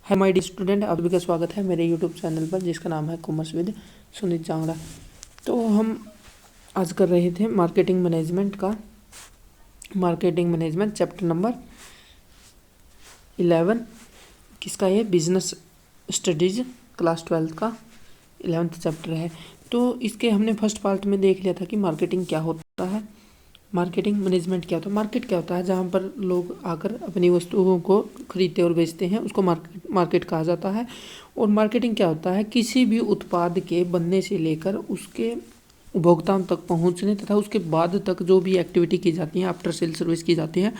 है my dear student, आप सभी का स्वागत है मेरे यूट्यूब चैनल पर जिसका नाम है कॉमर्स विद सुनीत जांगड़ा। तो हम आज कर रहे थे मार्केटिंग मैनेजमेंट चैप्टर नंबर 11। किसका ये? बिजनेस स्टडीज क्लास 12 का 11th चैप्टर है। तो इसके हमने फर्स्ट पार्ट में देख लिया था कि मार्केटिंग क्या होता है, मार्केटिंग मैनेजमेंट क्या होता है। मार्केट क्या होता है? जहाँ पर लोग आकर अपनी वस्तुओं को खरीदते और बेचते हैं, उसको मार्केट कहा जाता है। और मार्केटिंग क्या होता है? किसी भी उत्पाद के बनने से लेकर उसके उपभोक्ताओं तक पहुंचने तथा उसके बाद तक जो भी एक्टिविटी की जाती है, आफ्टर सेल सर्विस की जाती है,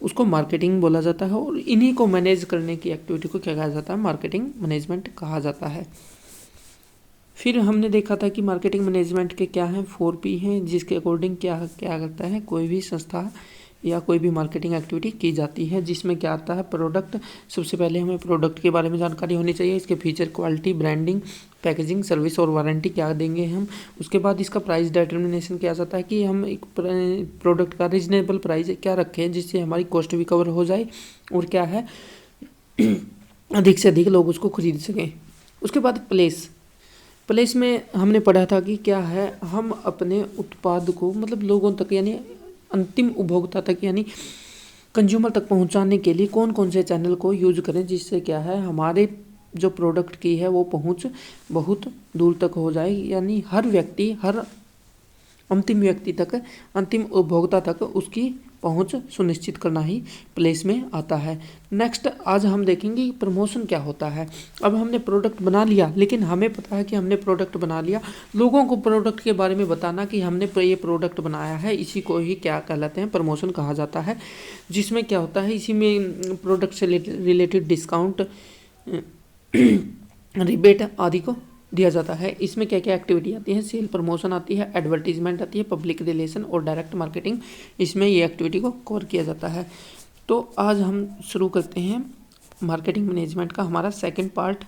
उसको मार्केटिंग बोला जाता है। और इन्हीं को मैनेज करने की एक्टिविटी को क्या कहा जाता है? मार्केटिंग मैनेजमेंट कहा जाता है। फिर हमने देखा था कि मार्केटिंग मैनेजमेंट के क्या हैं, 4P हैं, जिसके अकॉर्डिंग क्या करता है कोई भी संस्था या कोई भी मार्केटिंग एक्टिविटी की जाती है। जिसमें क्या आता है? प्रोडक्ट। सबसे पहले हमें प्रोडक्ट के बारे में जानकारी होनी चाहिए, इसके feature, quality, branding, packaging, service और वारंटी क्या देंगे हम। उसके बाद इसका प्राइस डिटर्मिनेशन किया जाता है कि हम एक प्रोडक्ट का रीजनेबल प्राइस क्या रखें जिससे हमारी कॉस्ट भी कवर हो जाए और क्या है अधिक से अधिक लोग उसको खरीद सकें। उसके बाद प्लेस में हमने पढ़ा था कि क्या है, हम अपने उत्पाद को मतलब लोगों तक यानी अंतिम उपभोक्ता तक यानी कंज्यूमर तक पहुंचाने के लिए कौन कौन से चैनल को यूज करें जिससे क्या है हमारे जो प्रोडक्ट की है वो पहुंच बहुत दूर तक हो जाए, यानी हर व्यक्ति, हर अंतिम व्यक्ति तक, अंतिम उपभोक्ता तक उसकी पहुंच सुनिश्चित करना ही प्लेस में आता है। नेक्स्ट आज हम देखेंगे प्रमोशन क्या होता है। अब हमने प्रोडक्ट बना लिया, लेकिन हमें पता है कि हमने प्रोडक्ट बना लिया, लोगों को प्रोडक्ट के बारे में बताना कि हमने ये प्रोडक्ट बनाया है, इसी को ही क्या कहलाते हैं? प्रमोशन कहा जाता है। जिसमें क्या होता है, इसी में प्रोडक्ट से रिलेटेड डिस्काउंट, रिबेट आदि को दिया जाता है। इसमें क्या क्या एक्टिविटी आती है? सेल, प्रमोशन आती है, एडवर्टीजमेंट आती है, पब्लिक रिलेशन और डायरेक्ट मार्केटिंग। इसमें ये एक्टिविटी को कवर किया जाता है। तो आज हम शुरू करते हैं मार्केटिंग मैनेजमेंट का हमारा सेकंड पार्ट,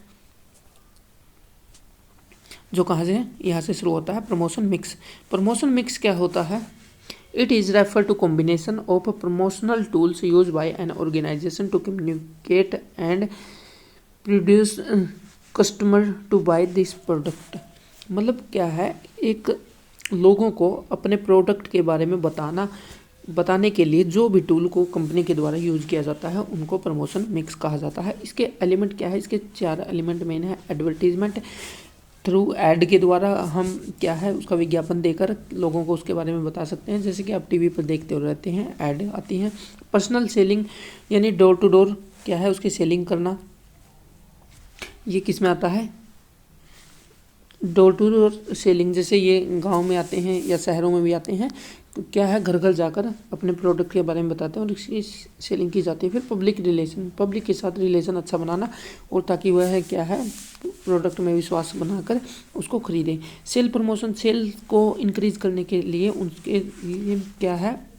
जो कहाँ से है? यहाँ से शुरू होता है प्रमोशन मिक्स। प्रमोशन मिक्स क्या होता है? It is refer to combination of promotional tools use by an organisation to communicate and produce customer to buy this product. मतलब क्या है, एक लोगों को अपने प्रोडक्ट के बारे में बताने के लिए जो भी टूल को कंपनी के द्वारा यूज़ किया जाता है उनको प्रमोशन मिक्स कहा जाता है। इसके एलिमेंट क्या है? इसके 4 एलिमेंट मेन है। एडवर्टीजमेंट, थ्रू ऐड के द्वारा हम क्या है उसका विज्ञापन देकर लोगों को उसके बारे में बता सकते हैं, जैसे कि आप टीवी पर देखते रहते हैं, ऐड आती हैं। पर्सनल सेलिंग यानी डोर टू डोर क्या है उसकी सेलिंग करना, ये किस में आता है? Door to door selling. जैसे ये गांव में आते हैं या शहरों में भी आते हैं, तो क्या है घर घर जाकर अपने प्रोडक्ट के बारे में बताते हैं और इसकी सेलिंग की जाती है। फिर पब्लिक रिलेशन, पब्लिक के साथ रिलेशन अच्छा बनाना, और ताकि वह है क्या है प्रोडक्ट में विश्वास बनाकर उसको खरीदें। सेल प्रमोशन, सेल को इंक्रीज करने के लिए उसके लिए क्या है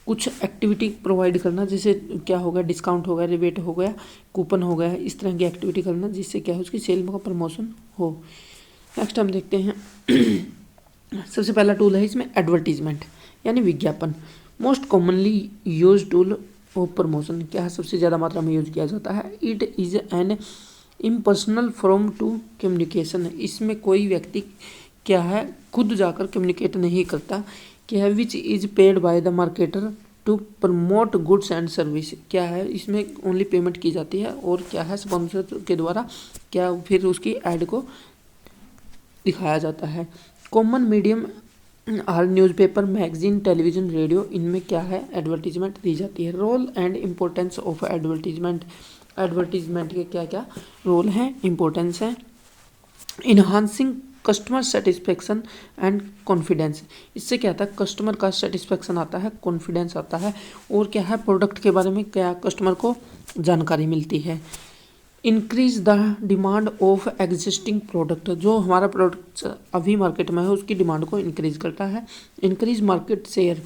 कुछ एक्टिविटी प्रोवाइड करना, जैसे क्या होगा डिस्काउंट हो गया, रिबेट हो गया, कूपन हो गया, इस तरह की एक्टिविटी करना जिससे क्या है उसकी सेल का प्रमोशन हो। नेक्स्ट हम देखते हैं सबसे पहला टूल है इसमें एडवर्टीजमेंट यानी विज्ञापन। Most commonly use tool of promotion क्या है? सबसे ज़्यादा मात्रा में यूज किया जाता है। It is an impersonal form to communication. इसमें कोई व्यक्ति क्या है खुद जाकर कम्युनिकेट नहीं करता, क्या है which is paid by the marketer to promote goods and service. क्या है इसमें ओनली पेमेंट की जाती है और क्या है स्पॉन्सर के द्वारा क्या फिर उसकी ऐड को दिखाया जाता है। Common medium are newspaper, magazine, television, radio, इनमें क्या है एडवर्टीजमेंट दी जाती है। Role and importance of advertisement, advertisement के क्या क्या रोल हैं, इम्पोर्टेंस है। Enhancing customer satisfaction and confidence, इससे क्या आता है कस्टमर का सेटिस्फेक्शन आता है, कॉन्फिडेंस आता है, और क्या है प्रोडक्ट के बारे में क्या कस्टमर को जानकारी मिलती है। Increase the demand of existing product, जो हमारा प्रोडक्ट अभी मार्केट में है उसकी डिमांड को इंक्रीज करता है। इंक्रीज मार्केट शेयर,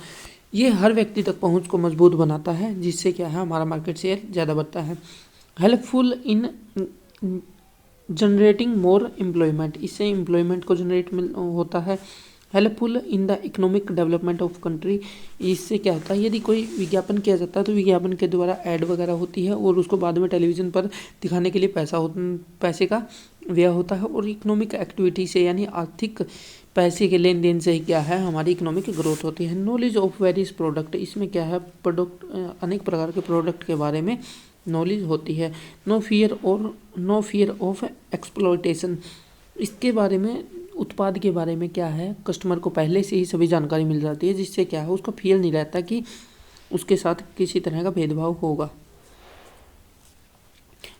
ये हर व्यक्ति तक पहुंच को मजबूत बनाता है जिससे क्या है हमारा मार्केट शेयर ज़्यादा बढ़ता है। Helpful in generating more employment, इससे एम्प्लॉयमेंट को जनरेट होता है। Helpful in the economic development of country. इससे क्या होता है, यदि कोई विज्ञापन किया जाता है तो विज्ञापन के द्वारा ऐड वगैरह होती है और उसको बाद में टेलीविज़न पर दिखाने के लिए पैसे का व्यय होता है। और इकोनॉमिक एक्टिविटी से यानी आर्थिक पैसे के लेन देन से ही क्या है, हमारी इकोनॉमिक ग्रोथ होती है। नॉलेज ऑफ वेरियस प्रोडक्ट, इसमें क्या है, प्रोडक्ट अनेक प्रकार के प्रोडक्ट के बारे में नॉलेज होती है। नो फियर ऑफ एक्सप्लॉयटेशन, इसके बारे में, उत्पाद के बारे में क्या है, कस्टमर को पहले से ही सभी जानकारी मिल जाती है, जिससे क्या है, उसका फियर नहीं रहता कि उसके साथ किसी तरह का भेदभाव होगा।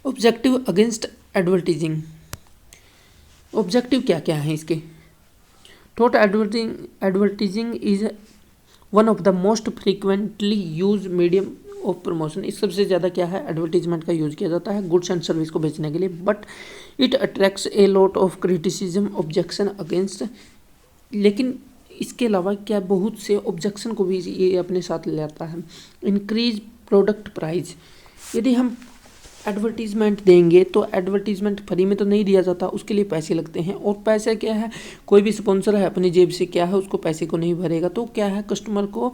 ऑब्जेक्टिव अगेंस्ट एडवर्टीजिंग, ऑब्जेक्टिव क्या क्या है इसके। Thought advertising is one of the most frequently use medium of promotion. इस सबसे ज़्यादा क्या है, एडवर्टीजमेंट का यूज़ किया जाता है गुड्स एंड सर्विस को बेचने के लिए। But it attracts a lot of criticism, objection against, लेकिन इसके अलावा क्या बहुत से ऑब्जेक्शन को भी ये अपने साथ ले आता है। इंक्रीज प्रोडक्ट प्राइस, यदि हम एडवर्टीज़मेंट देंगे तो एडवर्टीज़मेंट फ्री में तो नहीं दिया जाता, उसके लिए पैसे लगते हैं। और पैसा क्या है, कोई भी स्पॉन्सर है अपनी जेब से क्या है, उसको पैसे को नहीं भरेगा तो क्या है, कस्टमर को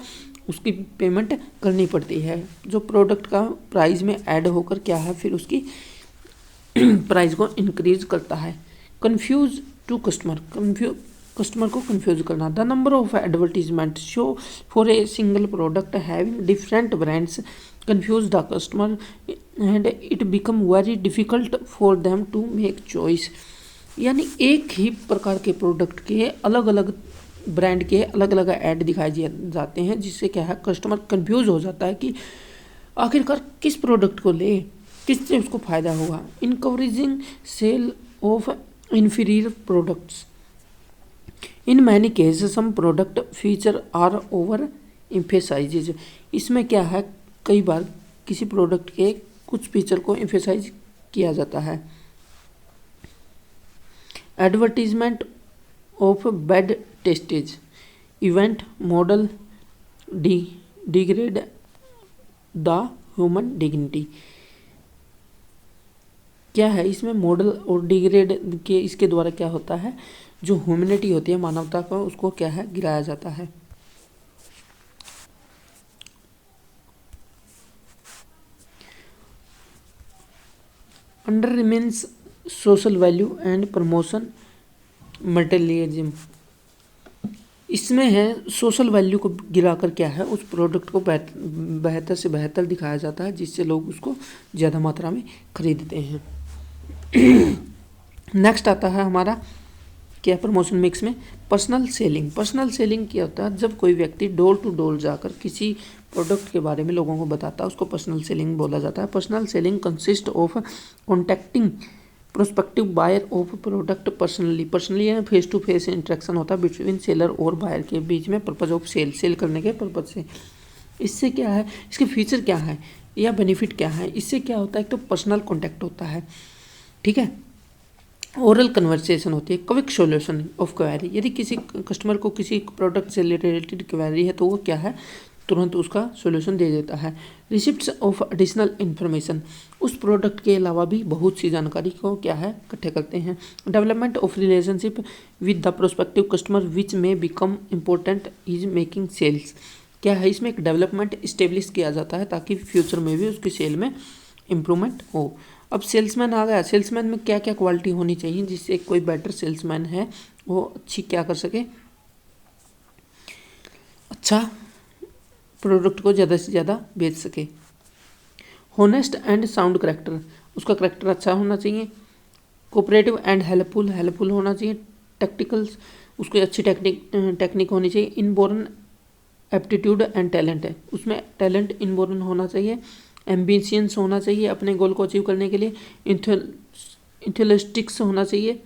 उसकी पेमेंट करनी पड़ती है, जो प्रोडक्ट का प्राइस में ऐड होकर क्या है, फिर उसकी प्राइस को इंक्रीज करता है। कंफ्यूज टू कस्टमर को कंफ्यूज करना। The number of advertisement show for a single product having different brands confuse the customer and it become very difficult for them to make choice। यानी एक ही प्रकार के product के अलग अलग ब्रांड के अलग अलग ऐड दिखाए जाते हैं, जिससे क्या है, कस्टमर कंफ्यूज हो जाता है कि आखिरकार किस प्रोडक्ट को ले, किससे उसको फायदा होगा। Encouraging sale of inferior products, in many cases some product feature are over emphasise. इसमें क्या है, कई बार किसी प्रोडक्ट के कुछ फीचर को एम्फेसाइज किया जाता है। Advertisement of bad tastes, event model degrade the human dignity. क्या है इसमें, मॉडल और डिग्रेड के इसके द्वारा क्या होता है, जो ह्यूमैनिटी होती है, मानवता का, उसको क्या है, गिराया जाता है। Under remains social value and promotion materialism, इसमें है सोशल वैल्यू को गिराकर क्या है, उस प्रोडक्ट को बेहतर से बेहतर दिखाया जाता है, जिससे लोग उसको ज़्यादा मात्रा में खरीदते हैं। नेक्स्ट आता है हमारा क्या, प्रमोशन मिक्स में पर्सनल सेलिंग। पर्सनल सेलिंग क्या होता है, जब कोई व्यक्ति डोर टू डोर जाकर किसी प्रोडक्ट के बारे में लोगों को बताता है, उसको पर्सनल सेलिंग बोला जाता है। Personal selling consist of contacting prospective buyer of product personally यानी फेस टू फेस इंटरेक्शन होता है बिटवीन सेलर और बायर के बीच में, पर्पज ऑफ सेल करने के पर्पज से। इससे क्या है, इसके फीचर क्या है या बेनिफिट क्या है, इससे क्या होता है, एक तो पर्सनल कॉन्टैक्ट होता है, ठीक है, ओरल कन्वर्सेशन होती है, क्विक सॉल्यूशन ऑफ क्वेरी, यदि किसी कस्टमर को किसी प्रोडक्ट से रिलेटेड क्वेरी है तो वो क्या है, तुरंत उसका सॉल्यूशन दे देता है। रिसिप्ट्स ऑफ एडिशनल इन्फॉर्मेशन, उस प्रोडक्ट के अलावा भी बहुत सी जानकारी को क्या है, इकट्ठे करते हैं। Development of relationship with the prospective customer which में become important is making sales, क्या है, इसमें एक डेवलपमेंट इस्टेब्लिश किया जाता है ताकि फ्यूचर में भी उसकी सेल में इम्प्रूवमेंट हो। अब सेल्समैन आ गया, सेल्समैन में क्या क्या क्वालिटी होनी चाहिए जिससे कोई बेटर सेल्समैन है वो अच्छी क्या कर सके, अच्छा प्रोडक्ट को ज़्यादा से ज़्यादा बेच सके। होनेस्ट एंड साउंड करेक्टर, उसका करेक्टर अच्छा होना चाहिए। कोऑपरेटिव एंड हेल्पफुल होना चाहिए। टेक्निकल्स, उसको अच्छी टेक्निक होनी चाहिए। इनबोर्न एप्टीट्यूड एंड टैलेंट है, उसमें टैलेंट इनबोर्न होना चाहिए। एम्बिशियंस होना चाहिए अपने गोल को अचीव करने के लिए। इंथेलिस्टिक्स होना चाहिए,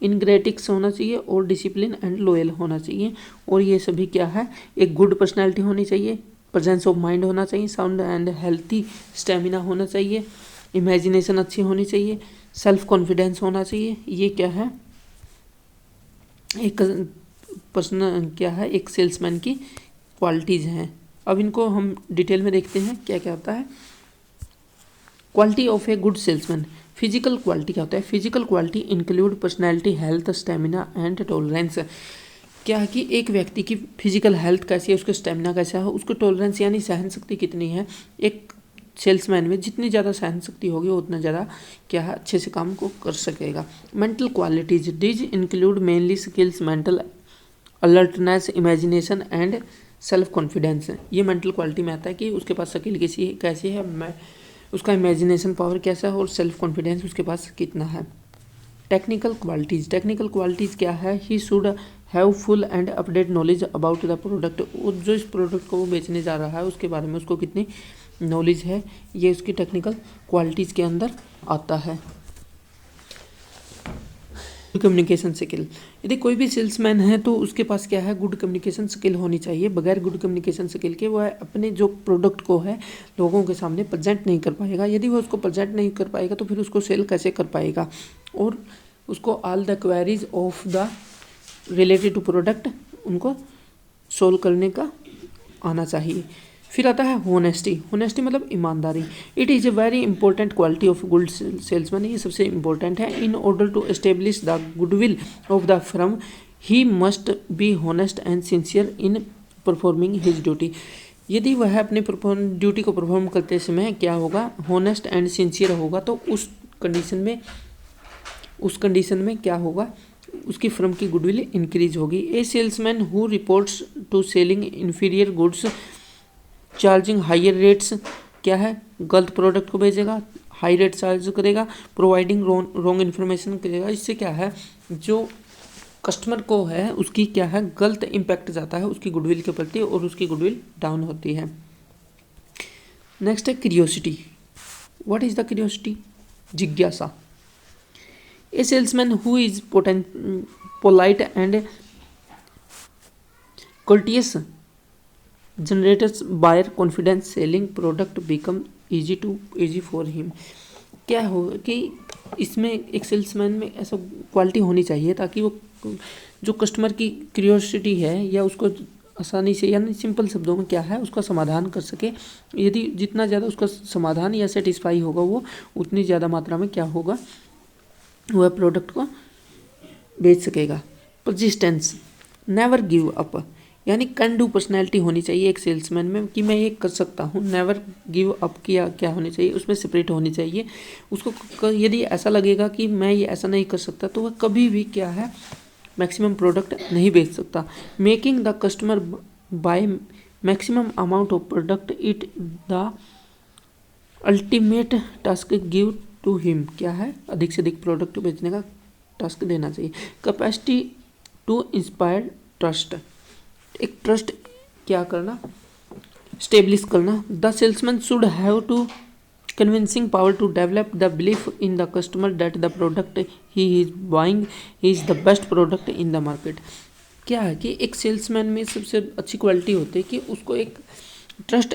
इनग्रेटिक्स होना चाहिए और डिसिप्लिन एंड लॉयल होना चाहिए। और ये सभी क्या है, एक गुड पर्सनैलिटी होनी चाहिए, प्रेजेंस ऑफ माइंड होना चाहिए, साउंड एंड हेल्थी स्टेमिना होना चाहिए, इमेजिनेशन अच्छी होनी चाहिए, सेल्फ कॉन्फिडेंस होना चाहिए। ये क्या है, एक पर्सन क्या है, एक सेल्समैन की क्वालिटीज़ हैं। अब इनको हम डिटेल में देखते हैं क्या क्या होता है। Quality of a good salesman, physical quality क्या होता है। Physical quality include personality, health, stamina and tolerance. क्या है कि एक व्यक्ति की फिजिकल हेल्थ कैसी है, उसका स्टेमिना कैसा है, उसको टॉलरेंस यानी सहन शक्ति कितनी है। एक सेल्समैन में जितनी ज़्यादा सहन शक्ति होगी उतना ज़्यादा क्या है अच्छे से काम को कर सकेगा। Mental qualities these include mainly skills, mental alertness, imagination and self confidence. ये मेंटल क्वालिटी में आता है कि उसके पास स्किल कैसी है, मैं उसका इमेजिनेशन पावर कैसा है और सेल्फ कॉन्फिडेंस उसके पास कितना है। टेक्निकल क्वालिटीज़ क्या है, he should have full and update knowledge about the product. जो इस प्रोडक्ट को वो बेचने जा रहा है उसके बारे में उसको कितनी नॉलेज है, ये उसकी टेक्निकल क्वालिटीज़ के अंदर आता है। कम्युनिकेशन स्किल, यदि कोई भी सेल्समैन है तो उसके पास क्या है, गुड कम्युनिकेशन स्किल होनी चाहिए। बगैर गुड कम्युनिकेशन स्किल के वह अपने जो प्रोडक्ट को है लोगों के सामने प्रेजेंट नहीं कर पाएगा। यदि वह उसको प्रेजेंट नहीं कर पाएगा तो फिर उसको सेल कैसे कर पाएगा। और उसको all the queries of the related to product उनको सोल्व करने का आना चाहिए। फिर आता है होनेस्टी मतलब ईमानदारी। It is a very important quality of good salesman, ये सबसे इंपॉर्टेंट है। In order to establish the goodwill of the firm he must be honest and sincere in performing his duty. यदि वह अपने ड्यूटी को perform करते समय क्या होगा, होनेस्ट एंड सिंसियर होगा, तो उस कंडीशन में क्या होगा, उसकी फर्म की गुडविल इंक्रीज होगी। A salesman who reports to selling inferior goods charging higher rates, क्या है, गलत प्रोडक्ट को बेचेगा, हाई रेट चार्ज करेगा, प्रोवाइडिंग रॉन्ग इन्फॉर्मेशन करेगा। इससे क्या है, जो कस्टमर को है उसकी क्या है गलत इम्पैक्ट जाता है उसकी गुडविल के प्रति और उसकी गुडविल डाउन होती है। नेक्स्ट है curiosity. What is the curiosity, जिज्ञासा। A salesman who is polite and courteous generates buyer confidence, selling product become easy for him। क्या हो कि इसमें एक सेल्समैन में ऐसा क्वालिटी होनी चाहिए ताकि वो जो कस्टमर की क्यूरियोसिटी है या उसको आसानी से यानी सिंपल शब्दों में क्या है उसका समाधान कर सके। यदि जितना ज़्यादा उसका समाधान या सेटिस्फाई होगा वो उतनी ज़्यादा मात्रा में क्या होगा, वह प्रोडक्ट को बेच सकेगा। परसिस्टेंस, नेवर गिव अप, यानी कैन डू पर्सनैलिटी होनी चाहिए एक सेल्समैन में कि मैं ये कर सकता हूँ। नेवर गिव अप किया क्या होनी चाहिए, उसमें सेपरेट होनी चाहिए। उसको यदि ऐसा लगेगा कि मैं ये ऐसा नहीं कर सकता तो वह कभी भी क्या है मैक्सिमम प्रोडक्ट नहीं बेच सकता। Making the customer buy maximum amount of product it the ultimate task give to him, क्या है अधिक से अधिक प्रोडक्ट बेचने का टास्क देना चाहिए। कैपेसिटी टू इंस्पायर ट्रस्ट, एक ट्रस्ट क्या करना, स्टेब्लिश करना। The salesman should have to convincing power to develop the belief in the customer that the product he is buying is the best product in the market. क्या है कि एक salesman में सबसे अच्छी क्वालिटी होती है कि उसको एक ट्रस्ट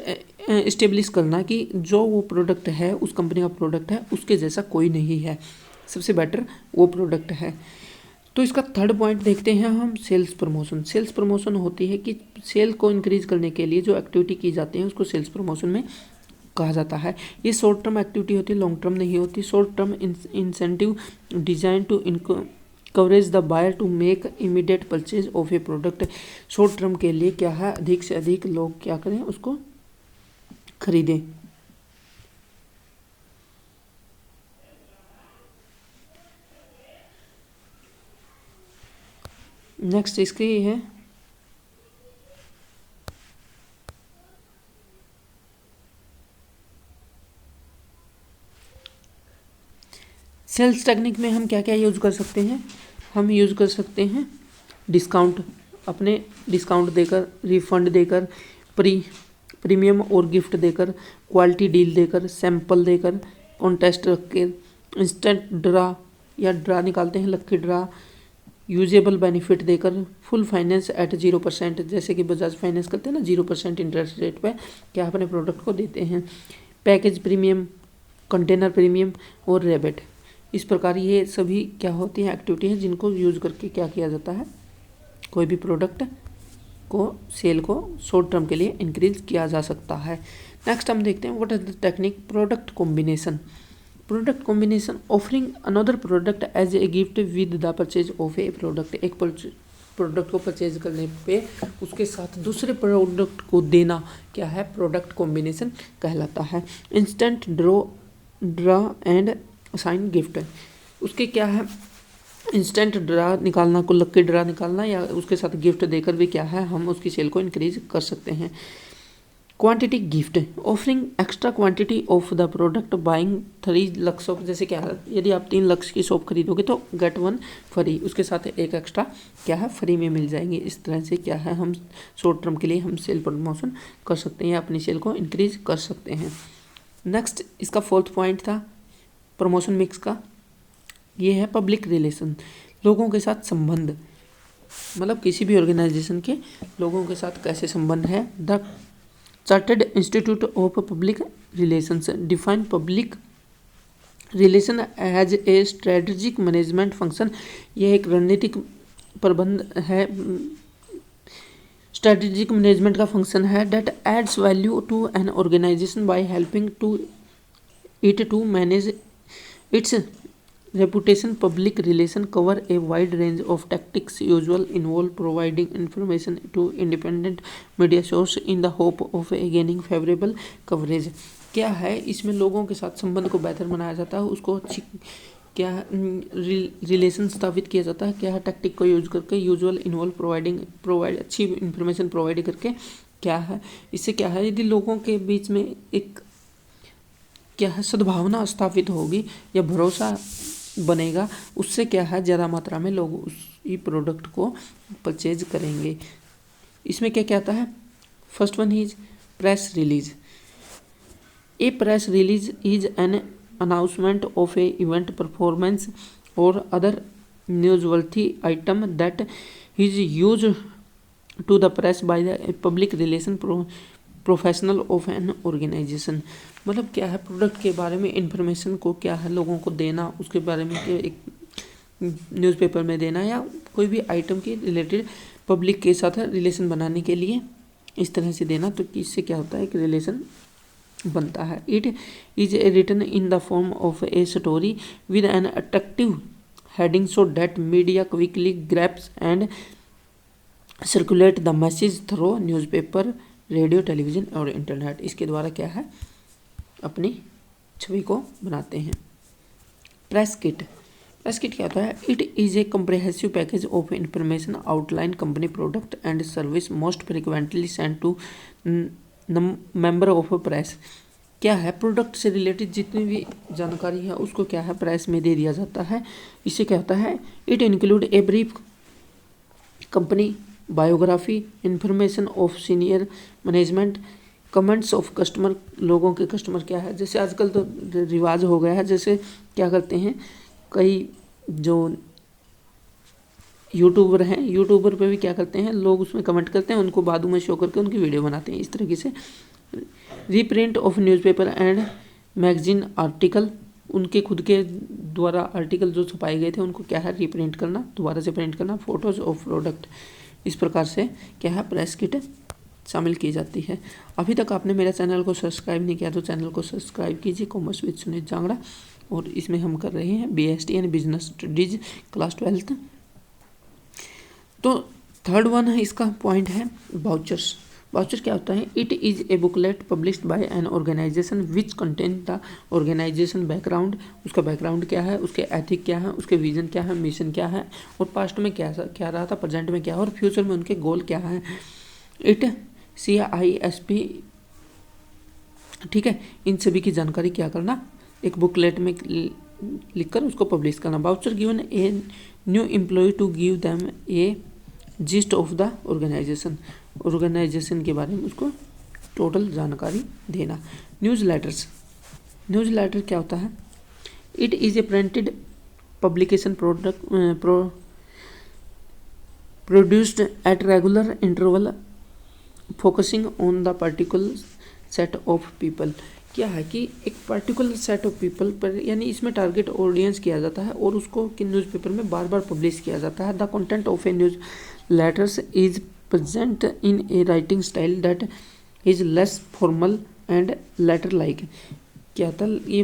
इस्टेब्लिश करना कि जो वो प्रोडक्ट है उस कंपनी का प्रोडक्ट है उसके जैसा कोई नहीं है, सबसे बेटर वो प्रोडक्ट है। तो इसका थर्ड पॉइंट देखते हैं हम, सेल्स प्रमोशन। सेल्स प्रमोशन होती है कि सेल को इंक्रीज करने के लिए जो एक्टिविटी की जाती है उसको सेल्स प्रमोशन में कहा जाता है। ये शॉर्ट टर्म एक्टिविटी होती है, लॉन्ग टर्म नहीं होती। Short term incentive design to coverage the buyer to make immediate purchase of a product. Short term के लिए क्या है अधिक से अधिक लोग क्या करें उसको खरीदें। नेक्स्ट इसके ये है सेल्स टेक्निक में हम क्या क्या यूज़ कर सकते हैं। हम यूज़ कर सकते हैं डिस्काउंट, अपने डिस्काउंट देकर, रिफंड देकर, प्रीमियम और गिफ्ट देकर, क्वालिटी डील देकर, सैंपल देकर, कॉन्टेस्ट रख के, इंस्टेंट ड्रा या ड्रा निकालते हैं लक्की ड्रा, यूजेबल बेनिफिट देकर, फुल फाइनेंस एट 0%, जैसे कि बजाज फाइनेंस करते हैं ना 0% इंटरेस्ट रेट पे क्या अपने प्रोडक्ट को देते हैं, पैकेज प्रीमियम, कंटेनर प्रीमियम और रेबेट। इस प्रकार ये सभी क्या होती हैं एक्टिविटी हैं जिनको यूज़ करके क्या किया जाता है, कोई भी प्रोडक्ट को सेल को शॉर्ट टर्म के लिए इंक्रीज किया जा सकता है। नेक्स्ट हम देखते हैं what is the technique, product combination. Product combination offering another product as a gift with the purchase of a product. एक प्रोडक्ट को परचेज करने पे उसके साथ दूसरे प्रोडक्ट को देना क्या है, प्रोडक्ट कॉम्बिनेशन कहलाता है। Instant draw and assign gift, उसके क्या है, इंस्टेंट ड्रा निकालना को लक्की ड्रा निकालना या उसके साथ गिफ्ट देकर भी क्या है हम उसकी सेल को इंक्रीज कर सकते हैं। Quantity gift, offering extra quantity of the product buying 3 lakhs of, जैसे क्या है यदि आप 3 lakhs की शॉप खरीदोगे तो गेट 1 फ्री, उसके साथ एक एक्स्ट्रा क्या है फ्री में मिल जाएंगे। इस तरह से क्या है हम शॉर्ट टर्म के लिए हम सेल प्रमोशन कर सकते हैं या अपनी सेल को इंक्रीज कर सकते हैं। नेक्स्ट इसका 4th पॉइंट था प्रमोशन मिक्स का, ये है पब्लिक रिलेशन, लोगों के साथ संबंध, मतलब किसी भी ऑर्गेनाइजेशन के लोगों के साथ कैसे संबंध है। The chartered institute of public relations define public relation as a strategic management function, यह एक रणनीतिक प्रबंध है, स्ट्रेटजिक मैनेजमेंट का फंक्शन है। That adds value to an organisation by helping to it to manage its reputation. Public relation cover a wide range of tactics, usual involve providing information to independent media source in the hope of gaining favorable coverage. क्या है इसमें लोगों के साथ संबंध को बेहतर बनाया जाता है, उसको अच्छी क्या रिलेशन स्थापित किया जाता है, क्या है टैक्टिक को यूज करके, यूजुअल इन्वॉल्व प्रोवाइड अच्छी इंफॉर्मेशन प्रोवाइड करके, क्या है इससे क्या है यदि लोगों के बीच में एक क्या है सद्भावना स्थापित होगी या भरोसा बनेगा, उससे क्या है ज़्यादा मात्रा में लोग उसी प्रोडक्ट को परचेज करेंगे। इसमें क्या क्या आता है, first one is press release. A press release is an announcement of a event performance और other newsworthy item that is use to the press by the public relation professional of an organisation. मतलब क्या है product के बारे में information को क्या है लोगों को देना, उसके बारे में एक न्यूज़पेपर में देना या कोई भी आइटम के रिलेटेड पब्लिक के साथ रिलेशन बनाने के लिए इस तरह से देना, तो इससे क्या होता है कि रिलेशन बनता है। It is written in the form of a story with an attractive heading so that media quickly grabs and circulate the message through newspaper, radio, television और इंटरनेट। इसके द्वारा क्या है अपनी छवि को बनाते हैं। प्रेस किट, प्रेस किट क्या होता है, it is a comprehensive package of information outline company product and service most frequently send to member of press. क्या है प्रोडक्ट से रिलेटेड जितनी भी जानकारी है उसको क्या है प्रेस में दे दिया जाता है। इससे क्या होता है, it include a brief company biography, information of senior management, comments of customer, लोगों के कस्टमर क्या है, जैसे आजकल तो रिवाज हो गया है, जैसे क्या करते हैं कई जो यूट्यूबर हैं, यूट्यूबर पे भी क्या करते हैं लोग उसमें कमेंट करते हैं, उनको बाद में शो करके उनकी वीडियो बनाते हैं। इस तरीके से reprint of newspaper and magazine article, उनके खुद के द्वारा आर्टिकल जो छपाए गए थे उनको क्या है रीप्रिंट करना, दोबारा से प्रिंट करना, फोटोज़ ऑफ प्रोडक्ट। इस प्रकार से क्या है प्रेस किट शामिल की जाती है। अभी तक आपने मेरा चैनल को सब्सक्राइब नहीं किया तो चैनल को सब्सक्राइब कीजिए, कॉमर्स विद सुनील जांगड़ा, और इसमें हम कर रहे हैं BST and business studies class 12th। तो 3rd वन है इसका पॉइंट है वाउचर्स। वाउचर क्या होता है, it is a booklet published by an organisation which content the organisation background, उसका बैकग्राउंड क्या है, उसके एथिक क्या है, उसके विजन क्या है, मिशन क्या है, और पास्ट में क्या रहा था, प्रेजेंट में क्या है, और फ्यूचर में उनके गोल क्या है। इट CISP, ठीक है, इन सभी की जानकारी क्या करना एक बुकलेट में लिखकर उसको पब्लिश करना। Voucher given a new employ to give them a gist of the organisation, organisation के बारे में उसको टोटल जानकारी देना। न्यूज़ लेटर्स, न्यूज़ लेटर क्या होता है, it is A printed publication produced at regular interval focusing on the particular set of people. क्या है कि एक पर्टिकुलर सेट ऑफ पीपल पर, यानी इसमें टारगेट ऑडियंस किया जाता है और उसको कि न्यूज़पेपर में बार बार पब्लिश किया जाता है। The content of a newsletters is present in a writing style that is less formal and letter like. क्या था, ये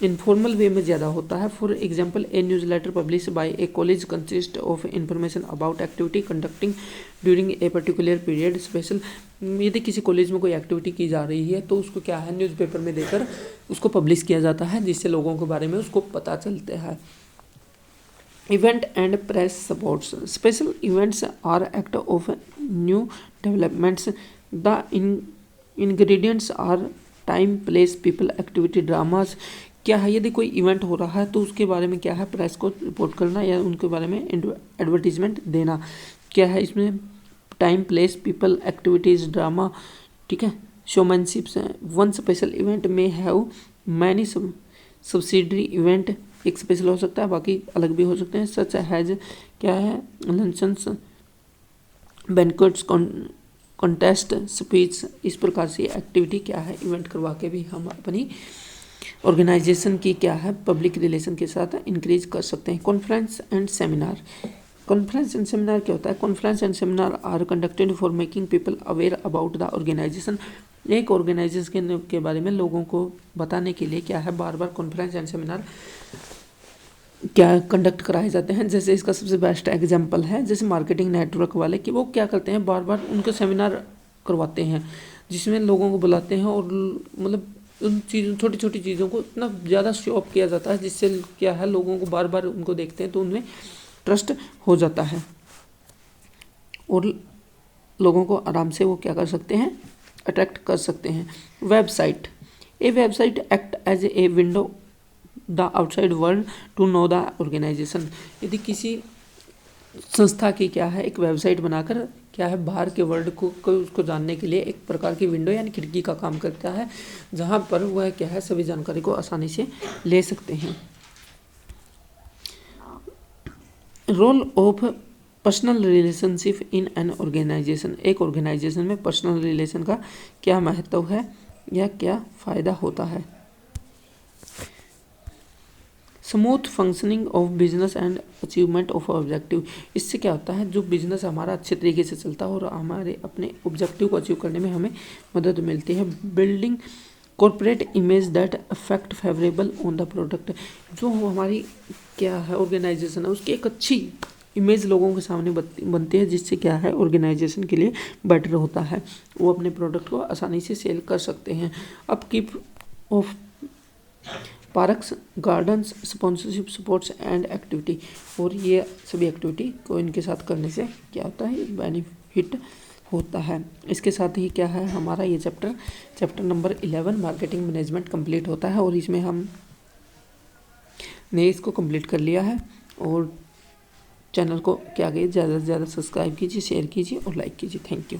इनफॉर्मल वे में ज़्यादा होता है। For example a newsletter publish by a college consist of information about activity conducting during a particular period special. यदि किसी college में कोई एक्टिविटी की जा रही है तो उसको क्या है, न्यूज़पेपर में देकर उसको पब्लिश किया जाता है, जिससे लोगों के बारे में उसको पता चलता है। Event and press supports, special events are act of new developments, the ingredients are time place people activity dramas. क्या है, यदि कोई इवेंट हो रहा है तो उसके बारे में क्या है, प्रेस को रिपोर्ट करना या उनके बारे में एडवर्टीजमेंट देना। क्या है इसमें, time place people activities drama, ठीक है। शोमैनशिप, वन स्पेशल इवेंट में हैव मैनी सब्सिडरी इवेंट, एक स्पेशल हो सकता है बाकी अलग भी हो सकते हैं। सच हैज, क्या है, लंचन्स, बैंक्वेट्स, कॉन्टेस्ट, स्पीच। इस प्रकार से एक्टिविटी क्या है, इवेंट करवा के भी हम अपनी ऑर्गेनाइजेशन की क्या है, पब्लिक रिलेशन के साथ इंक्रीज कर सकते हैं। Conference and seminar, conference and seminar क्या होता है, conference and seminar are conducted for making people aware about the organisation. एक ऑर्गेनाइजेशन के बारे में लोगों को बताने के लिए क्या है, बार बार कॉन्फ्रेंस एंड सेमिनार क्या कंडक्ट कराए जाते हैं। जैसे इसका सबसे बेस्ट एग्जांपल है जैसे मार्केटिंग नेटवर्क वाले, कि वो क्या करते हैं, बार बार उनके सेमिनार करवाते हैं जिसमें लोगों को बुलाते हैं और मतलब उन चीज़ों, छोटी छोटी चीज़ों को इतना ज़्यादा शो ऑफ किया जाता है जिससे क्या है, लोगों को बार बार उनको देखते हैं तो उनमें ट्रस्ट हो जाता है और लोगों को आराम से वो क्या कर सकते हैं, अट्रैक्ट कर सकते हैं। Website, a website act as a window the outside world to know the organisation. यदि किसी संस्था की क्या है, एक वेबसाइट बनाकर क्या है, बाहर के वर्ल्ड को उसको जानने के लिए एक प्रकार की विंडो यानी खिड़की का काम करता है, जहां पर वह क्या है, सभी जानकारी को आसानी से ले सकते हैं। Role of personal relationship in an organisation, एक ऑर्गेनाइजेशन में पर्सनल रिलेशन का क्या महत्व है या क्या फ़ायदा होता है। Smooth functioning of business and achievement of objective, इससे क्या होता है, जो बिजनेस हमारा अच्छे तरीके से चलता है और हमारे अपने ऑब्जेक्टिव को अचीव करने में हमें मदद मिलती है। Building corporate image that affect favourable on the product, जो हमारी क्या है ऑर्गेनाइजेशन है उसकी एक अच्छी इमेज लोगों के सामने बनती है, जिससे क्या है ऑर्गेनाइजेशन के लिए बेटर होता है, वो अपने प्रोडक्ट को आसानी से सेल कर सकते हैं। Upkeep of parks, gardens, sponsorship, sports and activity, और ये सभी एक्टिविटी को इनके साथ करने से क्या होता है, बेनिफिट होता है। इसके साथ ही क्या है, हमारा ये chapter number 11 marketing management complete होता है और इसमें हम ने इसको कंप्लीट कर लिया है। और चैनल को क्या कीजिए, ज़्यादा से ज़्यादा सब्सक्राइब कीजिए, शेयर कीजिए और लाइक कीजिए। Thank you.